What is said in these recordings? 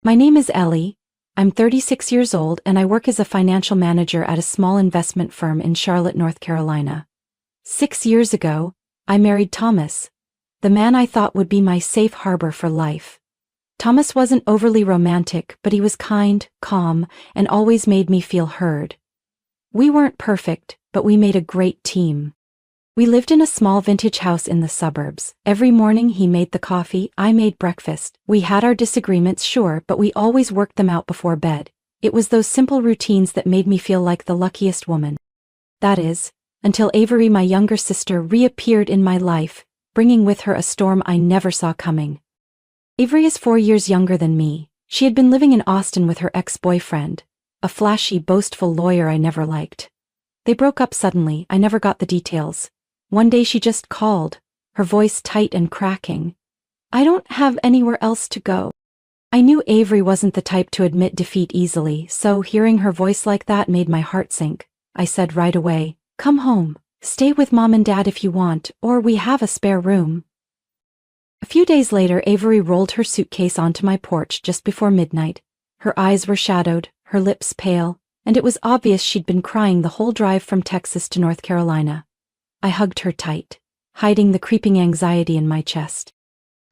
My name is Ellie. I'm 36 years old and I work as a financial manager at a small investment firm in Charlotte, North Carolina. 6 years ago, I married Thomas, the man I thought would be my safe harbor for life. Thomas wasn't overly romantic, but he was kind, calm, and always made me feel heard. We weren't perfect, but we made a great team. We lived in a small vintage house in the suburbs. Every morning he made the coffee, I made breakfast. We had our disagreements, sure, but we always worked them out before bed. It was those simple routines that made me feel like the luckiest woman. That is, until Avery, my younger sister, reappeared in my life, bringing with her a storm I never saw coming. Avery is 4 years younger than me. She had been living in Austin with her ex-boyfriend, a flashy, boastful lawyer I never liked. They broke up suddenly, I never got the details. One day she just called, her voice tight and cracking. "I don't have anywhere else to go." I knew Avery wasn't the type to admit defeat easily, so hearing her voice like that made my heart sink. I said right away, "Come home. Stay with Mom and Dad if you want, or we have a spare room." A few days later, Avery rolled her suitcase onto my porch just before midnight. Her eyes were shadowed, her lips pale, and it was obvious she'd been crying the whole drive from Texas to North Carolina. I hugged her tight, hiding the creeping anxiety in my chest.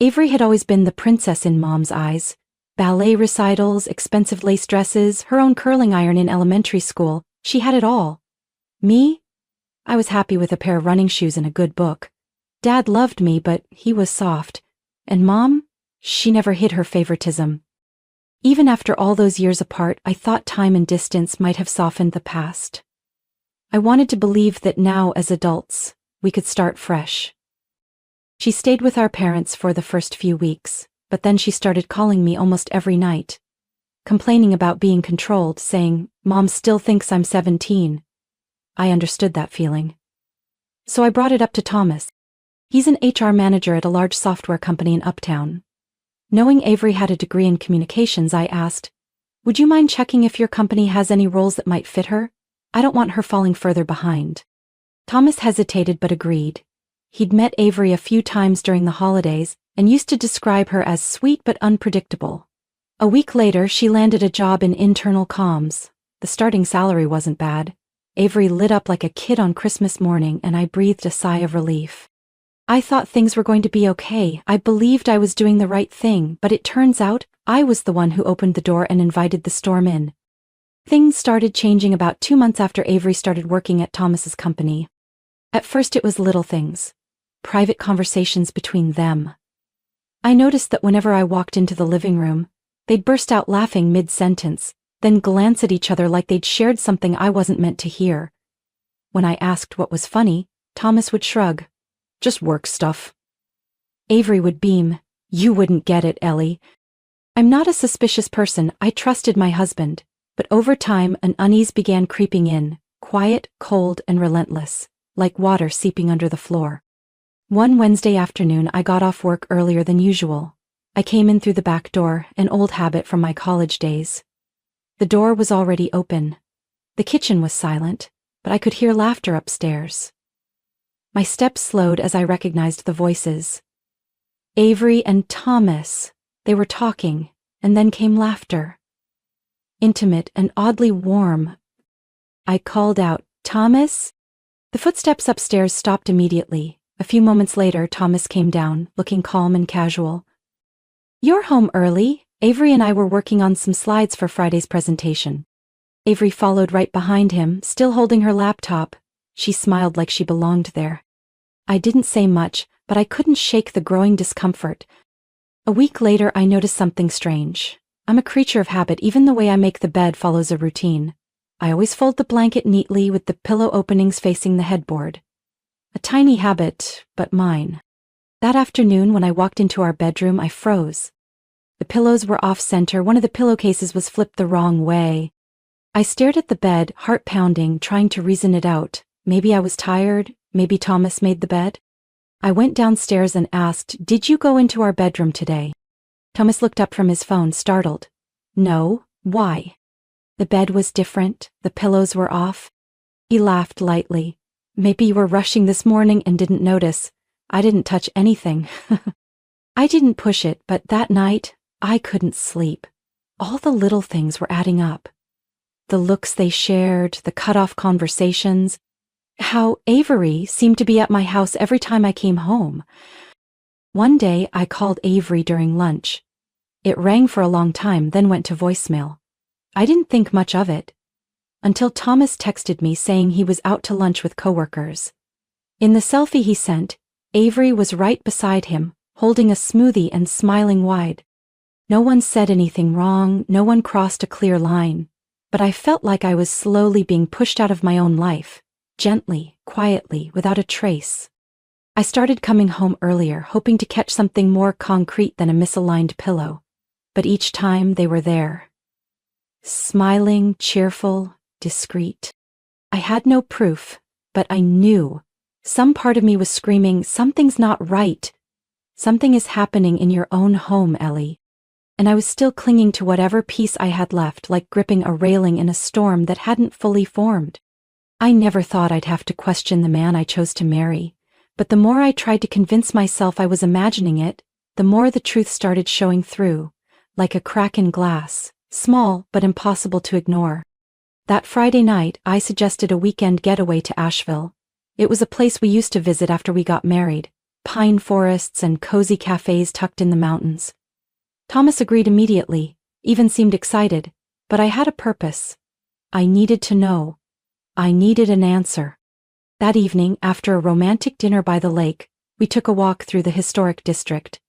Avery had always been the princess in Mom's eyes. Ballet recitals, expensive lace dresses, her own curling iron in elementary school, she had it all. Me? I was happy with a pair of running shoes and a good book. Dad loved me, but he was soft. And Mom? She never hid her favoritism. Even after all those years apart, I thought time and distance might have softened the past. I wanted to believe that now, as adults, we could start fresh. She stayed with our parents for the first few weeks, but then she started calling me almost every night, complaining about being controlled, saying, "Mom still thinks I'm 17. I understood that feeling. So I brought it up to Thomas. He's an HR manager at a large software company in Uptown. Knowing Avery had a degree in communications, I asked, "Would you mind checking if your company has any roles that might fit her? I don't want her falling further behind." Thomas hesitated but agreed. He'd met Avery a few times during the holidays and used to describe her as sweet but unpredictable. A week later, she landed a job in internal comms. The starting salary wasn't bad. Avery lit up like a kid on Christmas morning, and I breathed a sigh of relief. I thought things were going to be okay. I believed I was doing the right thing, but it turns out I was the one who opened the door and invited the storm in. Things started changing about 2 months after Avery started working at Thomas's company. At first it was little things, private conversations between them. I noticed that whenever I walked into the living room, they'd burst out laughing mid-sentence, then glance at each other like they'd shared something I wasn't meant to hear. When I asked what was funny, Thomas would shrug. "Just work stuff." Avery would beam. "You wouldn't get it, Ellie." I'm not a suspicious person. I trusted my husband. But over time, an unease began creeping in, quiet, cold, and relentless, like water seeping under the floor. One Wednesday afternoon, I got off work earlier than usual. I came in through the back door, an old habit from my college days. The door was already open. The kitchen was silent, but I could hear laughter upstairs. My steps slowed as I recognized the voices. Avery and Thomas. They were talking, and then came laughter. Intimate and oddly warm. I called out, "Thomas?" The footsteps upstairs stopped immediately. A few moments later, Thomas came down, looking calm and casual. "You're home early. Avery and I were working on some slides for Friday's presentation." Avery followed right behind him, still holding her laptop. She smiled like she belonged there. I didn't say much, but I couldn't shake the growing discomfort. A week later, I noticed something strange. I'm a creature of habit. Even the way I make the bed follows a routine. I always fold the blanket neatly with the pillow openings facing the headboard. A tiny habit, but mine. That afternoon, when I walked into our bedroom, I froze. The pillows were off-center. One of the pillowcases was flipped the wrong way. I stared at the bed, heart pounding, trying to reason it out. Maybe I was tired. Maybe Thomas made the bed. I went downstairs and asked, "Did you go into our bedroom today?" Thomas looked up from his phone, startled. "No, why?" The bed was different, the pillows were off. He laughed lightly. "Maybe you were rushing this morning and didn't notice. I didn't touch anything." I didn't push it, but that night, I couldn't sleep. All the little things were adding up. The looks they shared, the cut-off conversations, how Avery seemed to be at my house every time I came home. One day I called Avery during lunch. It rang for a long time, then went to voicemail. I didn't think much of it, until Thomas texted me saying he was out to lunch with coworkers. In the selfie he sent, Avery was right beside him, holding a smoothie and smiling wide. No one said anything wrong, no one crossed a clear line, but I felt like I was slowly being pushed out of my own life, gently, quietly, without a trace. I started coming home earlier, hoping to catch something more concrete than a misaligned pillow, but each time they were there. Smiling, cheerful, discreet. I had no proof, but I knew. Some part of me was screaming, something's not right. Something is happening in your own home, Ellie. And I was still clinging to whatever piece I had left, like gripping a railing in a storm that hadn't fully formed. I never thought I'd have to question the man I chose to marry, but the more I tried to convince myself I was imagining it, the more the truth started showing through, like a crack in glass, small but impossible to ignore. That Friday night, I suggested a weekend getaway to Asheville. It was a place we used to visit after we got married, pine forests and cozy cafes tucked in the mountains. Thomas agreed immediately, even seemed excited, but I had a purpose. I needed to know. I needed an answer. That evening, after a romantic dinner by the lake, we took a walk through the historic district.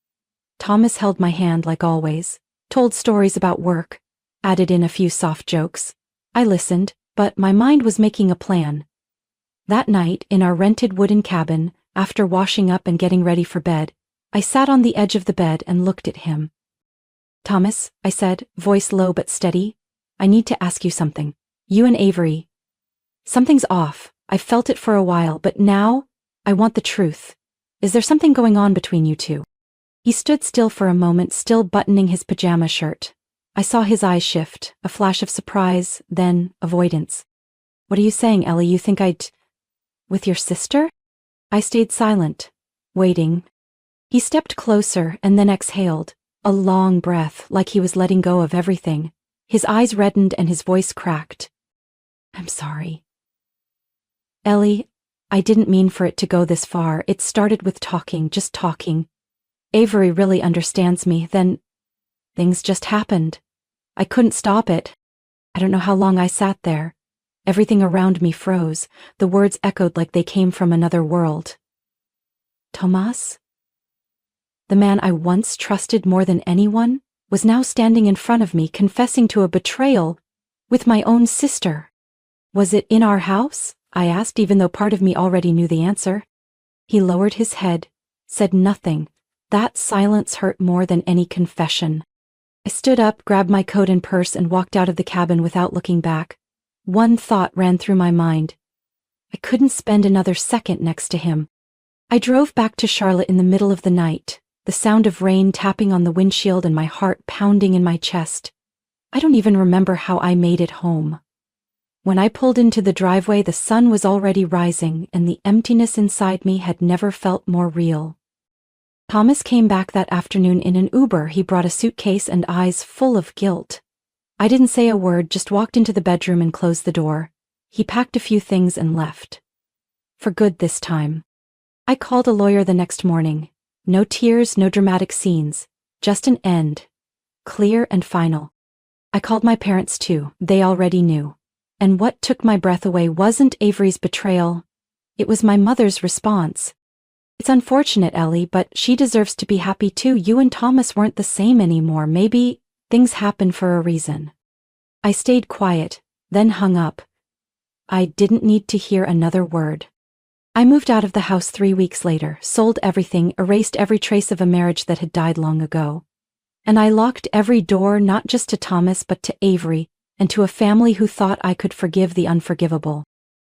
Thomas held my hand like always, told stories about work, added in a few soft jokes. I listened, but my mind was making a plan. That night, in our rented wooden cabin, after washing up and getting ready for bed, I sat on the edge of the bed and looked at him. "Thomas," I said, voice low but steady, "I need to ask you something. You and Avery. Something's off. I've felt it for a while, but now, I want the truth. Is there something going on between you two?" He stood still for a moment, still buttoning his pajama shirt. I saw his eyes shift, a flash of surprise, then avoidance. "What are you saying, Ellie? You think I'd... with your sister?" I stayed silent, waiting. He stepped closer and then exhaled, a long breath, like he was letting go of everything. His eyes reddened and his voice cracked. "I'm sorry. Ellie, I didn't mean for it to go this far. It started with talking, just talking. Avery really understands me, then things just happened. I couldn't stop it. I don't know how long I sat there. Everything around me froze. The words echoed like they came from another world. Tomas? The man I once trusted more than anyone was now standing in front of me, confessing to a betrayal with my own sister. Was it in our house? I asked, even though part of me already knew the answer. He lowered his head, said nothing. That silence hurt more than any confession. I stood up, grabbed my coat and purse, and walked out of the cabin without looking back. One thought ran through my mind. I couldn't spend another second next to him. I drove back to Charlotte in the middle of the night, the sound of rain tapping on the windshield and my heart pounding in my chest. I don't even remember how I made it home. When I pulled into the driveway, the sun was already rising, and the emptiness inside me had never felt more real. Thomas came back that afternoon in an Uber. He brought a suitcase and eyes full of guilt. I didn't say a word, just walked into the bedroom and closed the door. He packed a few things and left. For good this time. I called a lawyer the next morning. No tears, no dramatic scenes. Just an end. Clear and final. I called my parents too. They already knew. And what took my breath away wasn't Avery's betrayal. It was my mother's response. It's unfortunate, Ellie, but she deserves to be happy too. You and Thomas weren't the same anymore. Maybe things happen for a reason. I stayed quiet, then hung up. I didn't need to hear another word. I moved out of the house 3 weeks later, sold everything, erased every trace of a marriage that had died long ago. And I locked every door, not just to Thomas but to Avery, and to a family who thought I could forgive the unforgivable.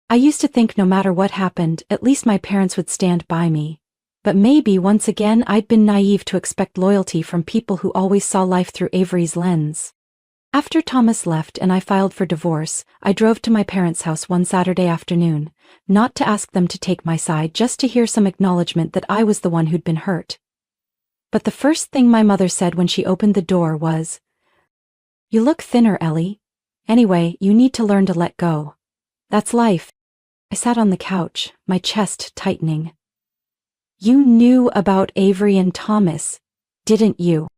I used to think no matter what happened, at least my parents would stand by me. But maybe once again I'd been naive to expect loyalty from people who always saw life through Avery's lens. After Thomas left and I filed for divorce, I drove to my parents' house one Saturday afternoon, not to ask them to take my side, just to hear some acknowledgement that I was the one who'd been hurt. But the first thing my mother said when she opened the door was, You look thinner, Ellie. Anyway, you need to learn to let go. That's life. I sat on the couch, my chest tightening. You knew about Avery and Thomas, didn't you?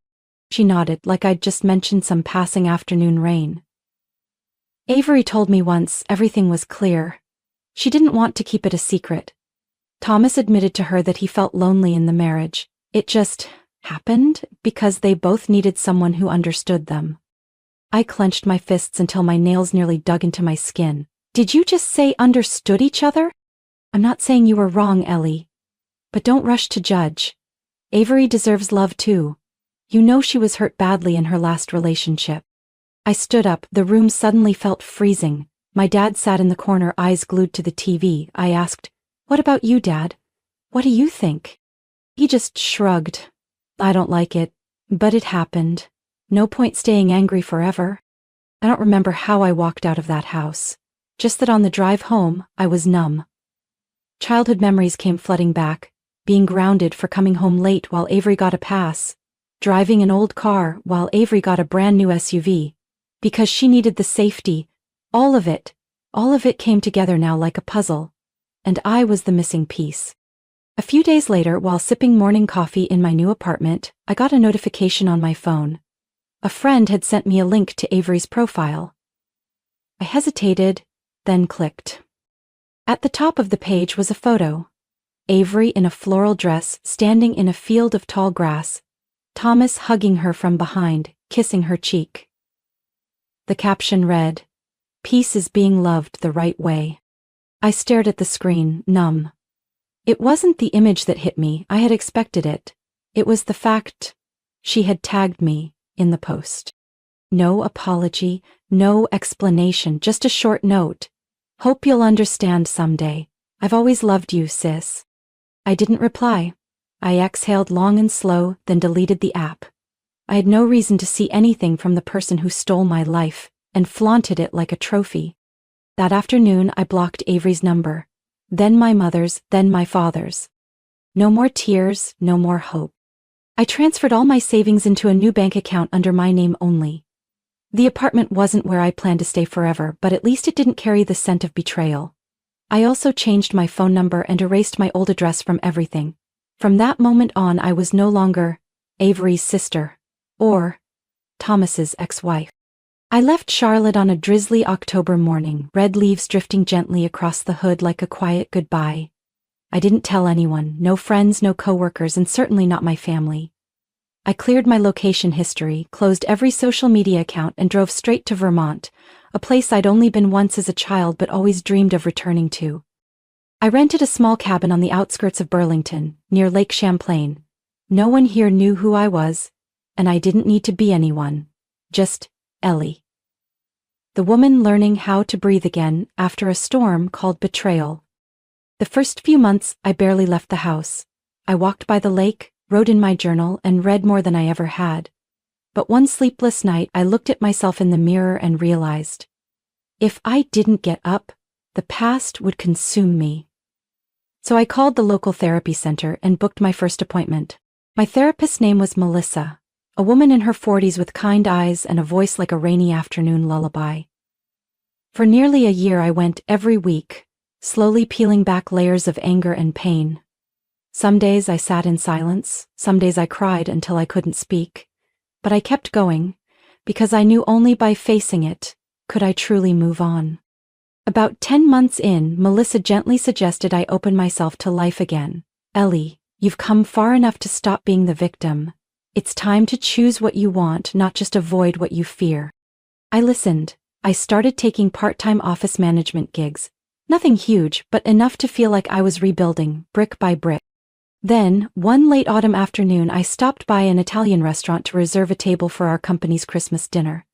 She nodded, like I'd just mentioned some passing afternoon rain. Avery told me once everything was clear. She didn't want to keep it a secret. Thomas admitted to her that he felt lonely in the marriage. It just happened because they both needed someone who understood them. I clenched my fists until my nails nearly dug into my skin. Did you just say understood each other? I'm not saying you were wrong, Ellie. But don't rush to judge. Avery deserves love too. You know she was hurt badly in her last relationship. I stood up, the room suddenly felt freezing. My dad sat in the corner, eyes glued to the TV. I asked, "What about you, Dad? What do you think?" He just shrugged. I don't like it, but it happened. No point staying angry forever. I don't remember how I walked out of that house. Just that on the drive home, I was numb. Childhood memories came flooding back, being grounded for coming home late while Avery got a pass, driving an old car while Avery got a brand new SUV, because she needed the safety. All of it came together now like a puzzle, and I was the missing piece. A few days later, while sipping morning coffee in my new apartment, I got a notification on my phone. A friend had sent me a link to Avery's profile. I hesitated, then clicked. At the top of the page was a photo. Avery in a floral dress, standing in a field of tall grass. Thomas hugging her from behind, kissing her cheek. The caption read, "Peace is being loved the right way." I stared at the screen, numb. It wasn't the image that hit me, I had expected it. It was the fact she had tagged me in the post. No apology, no explanation, just a short note. "Hope you'll understand someday. I've always loved you, sis." I didn't reply. I exhaled long and slow, then deleted the app. I had no reason to see anything from the person who stole my life and flaunted it like a trophy. That afternoon, I blocked Avery's number. Then my mother's, then my father's. No more tears, no more hope. I transferred all my savings into a new bank account under my name only. The apartment wasn't where I planned to stay forever, but at least it didn't carry the scent of betrayal. I also changed my phone number and erased my old address from everything. From that moment on, I was no longer Avery's sister or Thomas's ex-wife. I left Charlotte on a drizzly October morning, red leaves drifting gently across the hood like a quiet goodbye. I didn't tell anyone, no friends, no coworkers, and certainly not my family. I cleared my location history, closed every social media account, and drove straight to Vermont, a place I'd only been once as a child but always dreamed of returning to. I rented a small cabin on the outskirts of Burlington, near Lake Champlain. No one here knew who I was, and I didn't need to be anyone. Just Ellie. The woman learning how to breathe again after a storm called Betrayal. The first few months, I barely left the house. I walked by the lake, wrote in my journal, and read more than I ever had. But one sleepless night, I looked at myself in the mirror and realized, if I didn't get up, the past would consume me. So I called the local therapy center and booked my first appointment. My therapist's name was Melissa, a woman in her 40s with kind eyes and a voice like a rainy afternoon lullaby. For nearly a year I went every week, slowly peeling back layers of anger and pain. Some days I sat in silence, some days I cried until I couldn't speak. But I kept going, because I knew only by facing it could I truly move on. About 10 months in, Melissa gently suggested I open myself to life again. "Ellie, you've come far enough to stop being the victim. It's time to choose what you want, not just avoid what you fear." I listened. I started taking part-time office management gigs. Nothing huge, but enough to feel like I was rebuilding, brick by brick. Then, one late autumn afternoon, I stopped by an Italian restaurant to reserve a table for our company's Christmas dinner.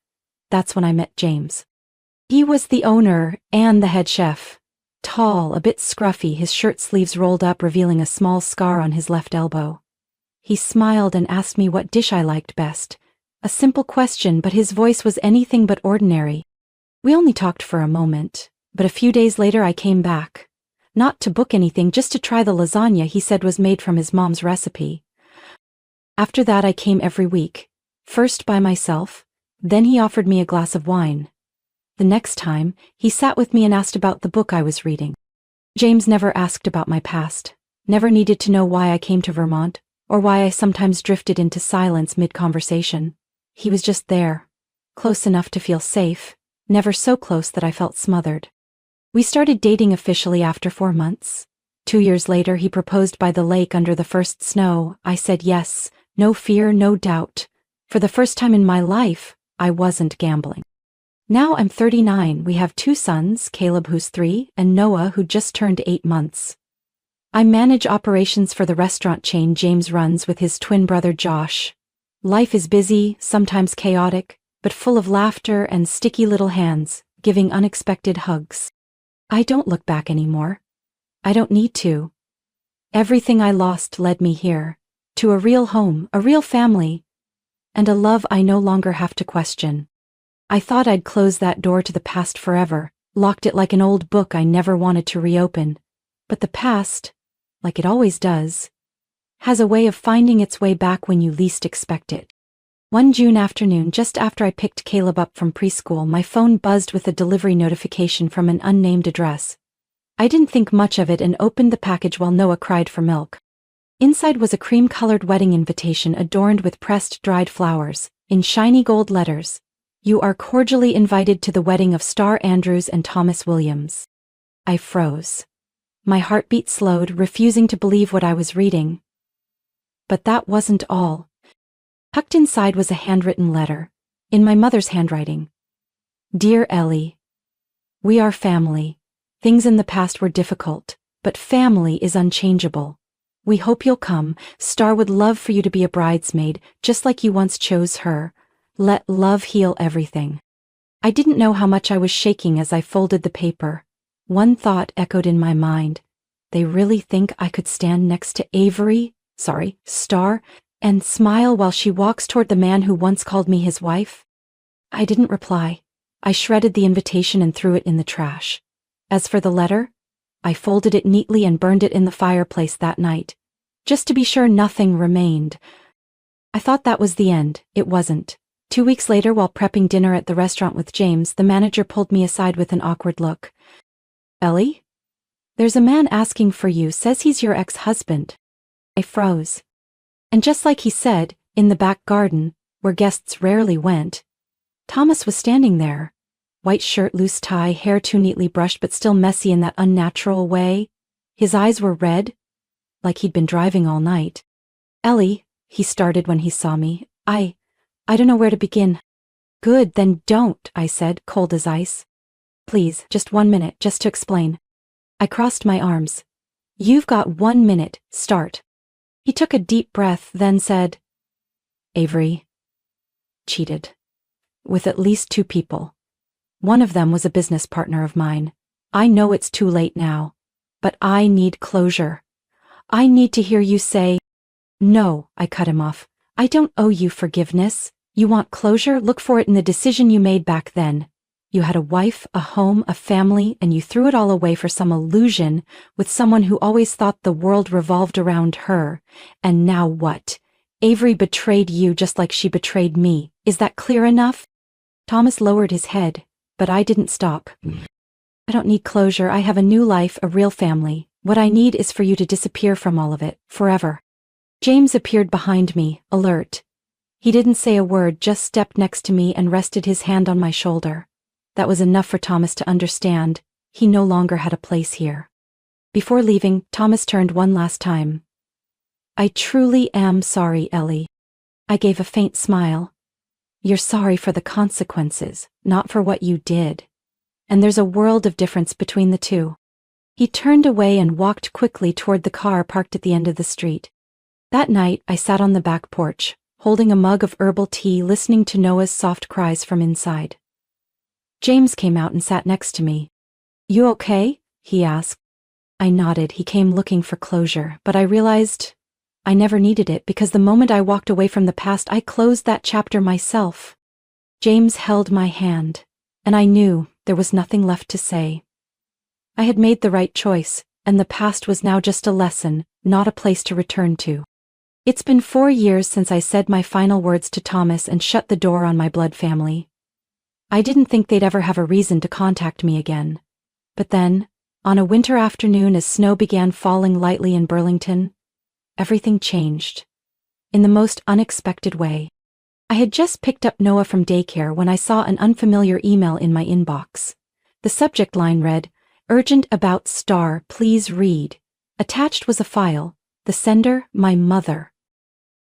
That's when I met James. He was the owner and the head chef. Tall, a bit scruffy, his shirt sleeves rolled up, revealing a small scar on his left elbow. He smiled and asked me what dish I liked best. A simple question, but his voice was anything but ordinary. We only talked for a moment, but a few days later I came back. Not to book anything, just to try the lasagna he said was made from his mom's recipe. After that I came every week, first by myself, Then he offered me a glass of wine. The next time, he sat with me and asked about the book I was reading. James never asked about my past, never needed to know why I came to Vermont, or why I sometimes drifted into silence mid-conversation. He was just there, close enough to feel safe, never so close that I felt smothered. We started dating officially after 4 months. 2 years later, he proposed by the lake under the first snow. I said yes, no fear, no doubt. For the first time in my life, I wasn't gambling. Now I'm 39, we have 2 sons, Caleb who's 3, and Noah who just turned 8 months. I manage operations for the restaurant chain James runs with his twin brother Josh. Life is busy, sometimes chaotic, but full of laughter and sticky little hands, giving unexpected hugs. I don't look back anymore. I don't need to. Everything I lost led me here, to a real home, a real family, and a love I no longer have to question. I thought I'd close that door to the past forever, locked it like an old book I never wanted to reopen. But the past, like it always does, has a way of finding its way back when you least expect it. One June afternoon, just after I picked Caleb up from preschool, my phone buzzed with a delivery notification from an unnamed address. I didn't think much of it and opened the package while Noah cried for milk. Inside was a cream-colored wedding invitation adorned with pressed dried flowers, in shiny gold letters. You are cordially invited to the wedding of Star Andrews and Thomas Williams. I froze. My heartbeat slowed, refusing to believe what I was reading. But that wasn't all. Tucked inside was a handwritten letter, in my mother's handwriting. Dear Ellie, we are family. Things in the past were difficult, but family is unchangeable. We hope you'll come. Star would love for you to be a bridesmaid, just like you once chose her. Let love heal everything. I didn't know how much I was shaking as I folded the paper. One thought echoed in my mind. They really think I could stand next to Star, and smile while she walks toward the man who once called me his wife? I didn't reply. I shredded the invitation and threw it in the trash. As for the letter, I folded it neatly and burned it in the fireplace that night, just to be sure nothing remained. I thought that was the end. It wasn't. 2 weeks later, while prepping dinner at the restaurant with James, the manager pulled me aside with an awkward look. Ellie? There's a man asking for you, says he's your ex-husband. I froze. And just like he said, in the back garden, where guests rarely went, Thomas was standing there. White shirt, loose tie, hair too neatly brushed but still messy in that unnatural way. His eyes were red, like he'd been driving all night. Ellie, he started when he saw me. I don't know where to begin. Good, then don't, I said, cold as ice. Please, just 1 minute, just to explain. I crossed my arms. You've got 1 minute, start. He took a deep breath, then said, Avery cheated. With at least 2 people. One of them was a business partner of mine. I know it's too late now, but I need closure. I need to hear you say, No, I cut him off. I don't owe you forgiveness. You want closure? Look for it in the decision you made back then. You had a wife, a home, a family, and you threw it all away for some illusion with someone who always thought the world revolved around her. And now what? Avery betrayed you just like she betrayed me. Is that clear enough? Thomas lowered his head, but I didn't stop. I don't need closure. I have a new life, a real family. What I need is for you to disappear from all of it, forever. James appeared behind me, alert. He didn't say a word, just stepped next to me and rested his hand on my shoulder. That was enough for Thomas to understand. He no longer had a place here. Before leaving, Thomas turned one last time. I truly am sorry, Ellie. I gave a faint smile. You're sorry for the consequences, not for what you did. And there's a world of difference between the two. He turned away and walked quickly toward the car parked at the end of the street. That night, I sat on the back porch, holding a mug of herbal tea, listening to Noah's soft cries from inside. James came out and sat next to me. You okay? He asked. I nodded. He came looking for closure, but I realized I never needed it because the moment I walked away from the past, I closed that chapter myself. James held my hand, and I knew there was nothing left to say. I had made the right choice, and the past was now just a lesson, not a place to return to. It's been 4 years since I said my final words to Thomas and shut the door on my blood family. I didn't think they'd ever have a reason to contact me again. But then, on a winter afternoon as snow began falling lightly in Burlington, everything changed. In the most unexpected way. I had just picked up Noah from daycare when I saw an unfamiliar email in my inbox. The subject line read, "Urgent about star, please read." Attached was a file, the sender, my mother.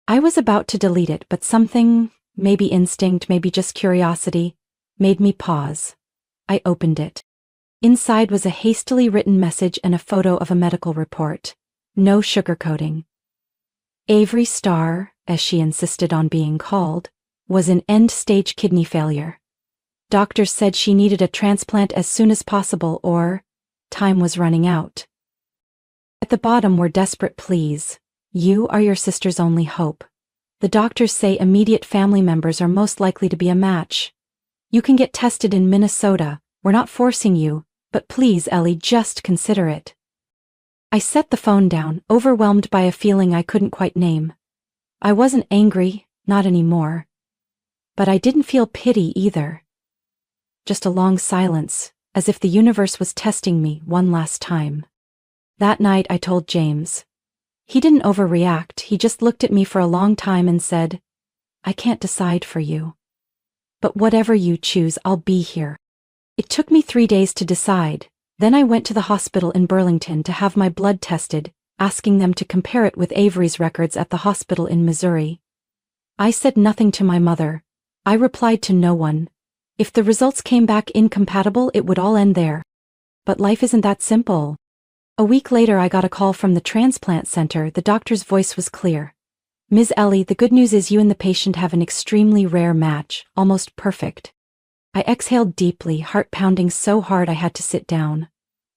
I was about to delete it, but something, maybe instinct, maybe just curiosity, made me pause. I opened it. Inside was a hastily written message and a photo of a medical report. No sugarcoating. Avery Starr, as she insisted on being called, was in end-stage kidney failure. Doctors said she needed a transplant as soon as possible or time was running out. At the bottom were desperate pleas. You are your sister's only hope. The doctors say immediate family members are most likely to be a match. You can get tested in Minnesota, we're not forcing you, but please, Ellie, just consider it. I set the phone down, overwhelmed by a feeling I couldn't quite name. I wasn't angry, not anymore. But I didn't feel pity either. Just a long silence, as if the universe was testing me one last time. That night I told James. He didn't overreact, he just looked at me for a long time and said, "I can't decide for you. But whatever you choose, I'll be here." It took me 3 days to decide. Then I went to the hospital in Burlington to have my blood tested, asking them to compare it with Avery's records at the hospital in Missouri. I said nothing to my mother. I replied to no one. If the results came back incompatible, it would all end there. But life isn't that simple. A week later I got a call from the transplant center. The doctor's voice was clear. "Ms. Ellie, the good news is you and the patient have an extremely rare match, almost perfect." I exhaled deeply, heart pounding so hard I had to sit down.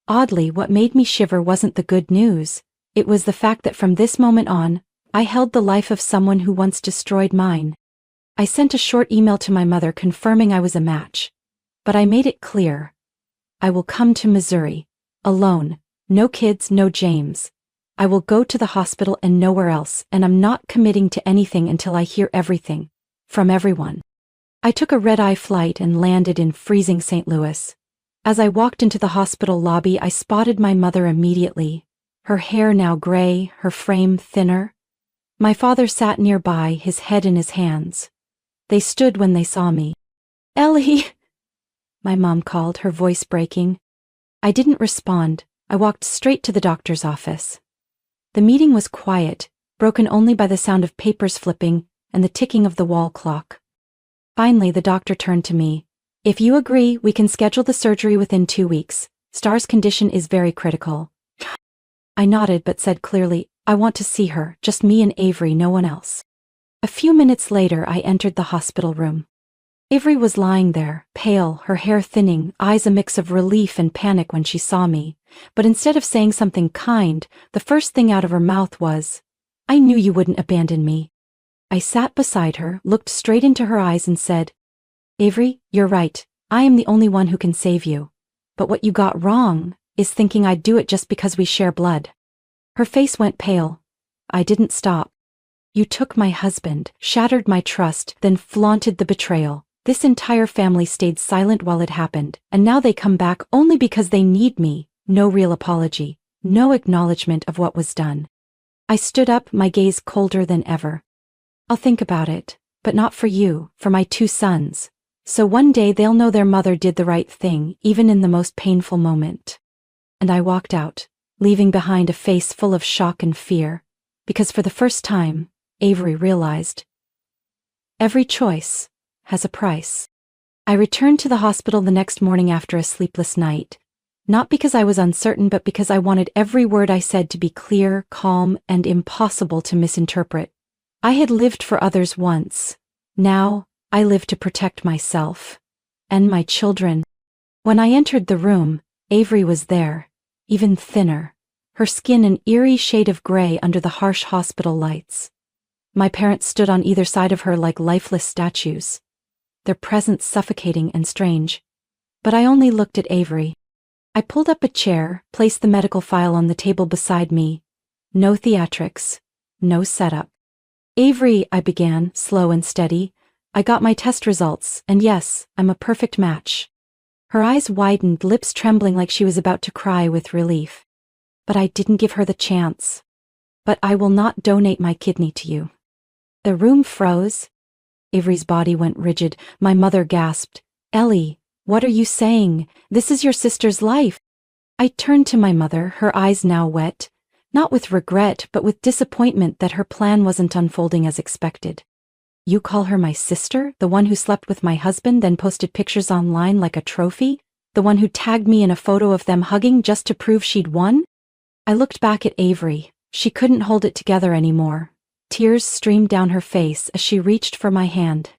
Oddly, what made me shiver wasn't the good news. It was the fact that from this moment on, I held the life of someone who once destroyed mine. I sent a short email to my mother confirming I was a match. But I made it clear. I will come to Missouri. Alone. No kids, no James. I will go to the hospital and nowhere else, and I'm not committing to anything until I hear everything. From everyone. I took a red-eye flight and landed in freezing St. Louis. As I walked into the hospital lobby, I spotted my mother immediately. Her hair now gray, her frame thinner. My father sat nearby, his head in his hands. They stood when they saw me. "Ellie!" my mom called, her voice breaking. I didn't respond. I walked straight to the doctor's office. The meeting was quiet, broken only by the sound of papers flipping and the ticking of the wall clock. Finally, the doctor turned to me. "If you agree, we can schedule the surgery within 2 weeks. Star's condition is very critical." I nodded but said clearly, "I want to see her, just me and Avery, no one else." A few minutes later, I entered the hospital room. Avery was lying there, pale, her hair thinning, eyes a mix of relief and panic when she saw me. But instead of saying something kind, the first thing out of her mouth was, "I knew you wouldn't abandon me." I sat beside her, looked straight into her eyes and said, "Avery, you're right. I am the only one who can save you. But what you got wrong is thinking I'd do it just because we share blood." Her face went pale. I didn't stop. "You took my husband, shattered my trust, then flaunted the betrayal. This entire family stayed silent while it happened, and now they come back only because they need me. No real apology, no acknowledgement of what was done." I stood up, my gaze colder than ever. "I'll think about it, but not for you, for my 2 sons. So one day they'll know their mother did the right thing, even in the most painful moment." And I walked out, leaving behind a face full of shock and fear, because for the first time, Avery realized. Every choice has a price. I returned to the hospital the next morning after a sleepless night. Not because I was uncertain, but because I wanted every word I said to be clear, calm, and impossible to misinterpret. I had lived for others once. Now, I lived to protect myself. And my children. When I entered the room, Avery was there, even thinner, her skin an eerie shade of gray under the harsh hospital lights. My parents stood on either side of her like lifeless statues, their presence suffocating and strange. But I only looked at Avery. I pulled up a chair, placed the medical file on the table beside me. No theatrics, no setup. Avery, I began, slow and steady. I got my test results, and yes, I'm a perfect match. Her eyes widened, lips trembling like she was about to cry with relief. But I didn't give her the chance. But I will not donate my kidney to you. The room froze. Avery's body went rigid. My mother gasped. Ellie, what are you saying? This is your sister's life. I turned to my mother, her eyes now wet, not with regret but with disappointment that her plan wasn't unfolding as expected. You call her my sister, the one who slept with my husband then posted pictures online like a trophy? The one who tagged me in a photo of them hugging just to prove she'd won? I looked back at Avery. She couldn't hold it together anymore. Tears streamed down her face as she reached for my hand.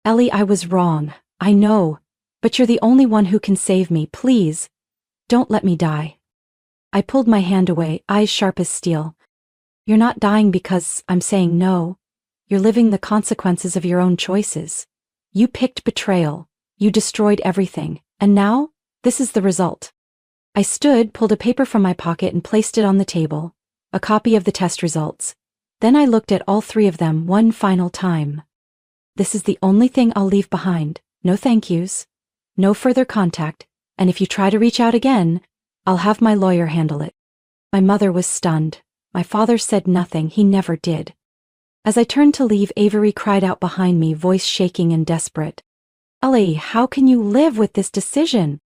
Ellie, I was wrong. I know. But you're the only one who can save me, please. Don't let me die. I pulled my hand away, eyes sharp as steel. You're not dying because I'm saying no. You're living the consequences of your own choices. You picked betrayal. You destroyed everything. And now, this is the result. I stood, pulled a paper from my pocket and placed it on the table, a copy of the test results. Then I looked at all three of them one final time. This is the only thing I'll leave behind. No thank yous. No further contact. And if you try to reach out again, I'll have my lawyer handle it. My mother was stunned. My father said nothing, he never did. As I turned to leave, Avery cried out behind me, voice shaking and desperate. Ellie, how can you live with this decision?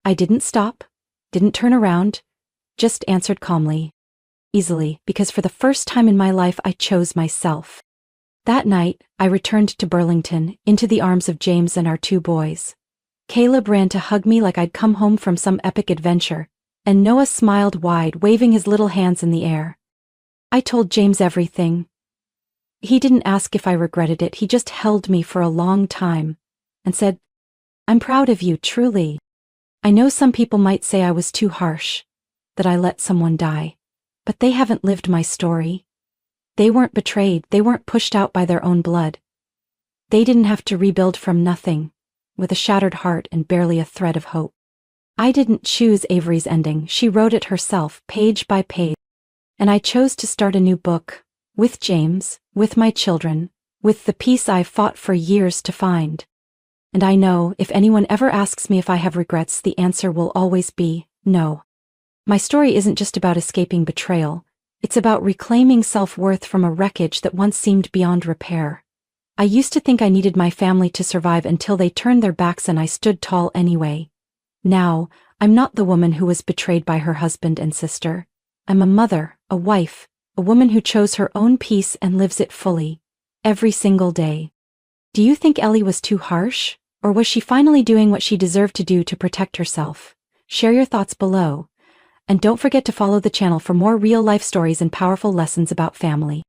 I didn't stop, didn't turn around, just answered calmly. Easily, because for the first time in my life I chose myself. That night, I returned to Burlington, into the arms of James and our two boys. Caleb ran to hug me like I'd come home from some epic adventure, and Noah smiled wide, waving his little hands in the air. I told James everything. He didn't ask if I regretted it, he just held me for a long time, and said, I'm proud of you, truly. I know some people might say I was too harsh, that I let someone die, but they haven't lived my story. They weren't betrayed, they weren't pushed out by their own blood. They didn't have to rebuild from nothing, with a shattered heart and barely a thread of hope. I didn't choose Avery's ending, she wrote it herself, page by page. And I chose to start a new book, with James, with my children, with the peace I've fought for years to find. And I know, if anyone ever asks me if I have regrets, the answer will always be, no. My story isn't just about escaping betrayal, it's about reclaiming self-worth from a wreckage that once seemed beyond repair. I used to think I needed my family to survive until they turned their backs and I stood tall anyway. Now, I'm not the woman who was betrayed by her husband and sister. I'm a mother, a wife, a woman who chose her own peace and lives it fully, every single day. Do you think Ellie was too harsh? Or was she finally doing what she deserved to do to protect herself? Share your thoughts below. And don't forget to follow the channel for more real-life stories and powerful lessons about family.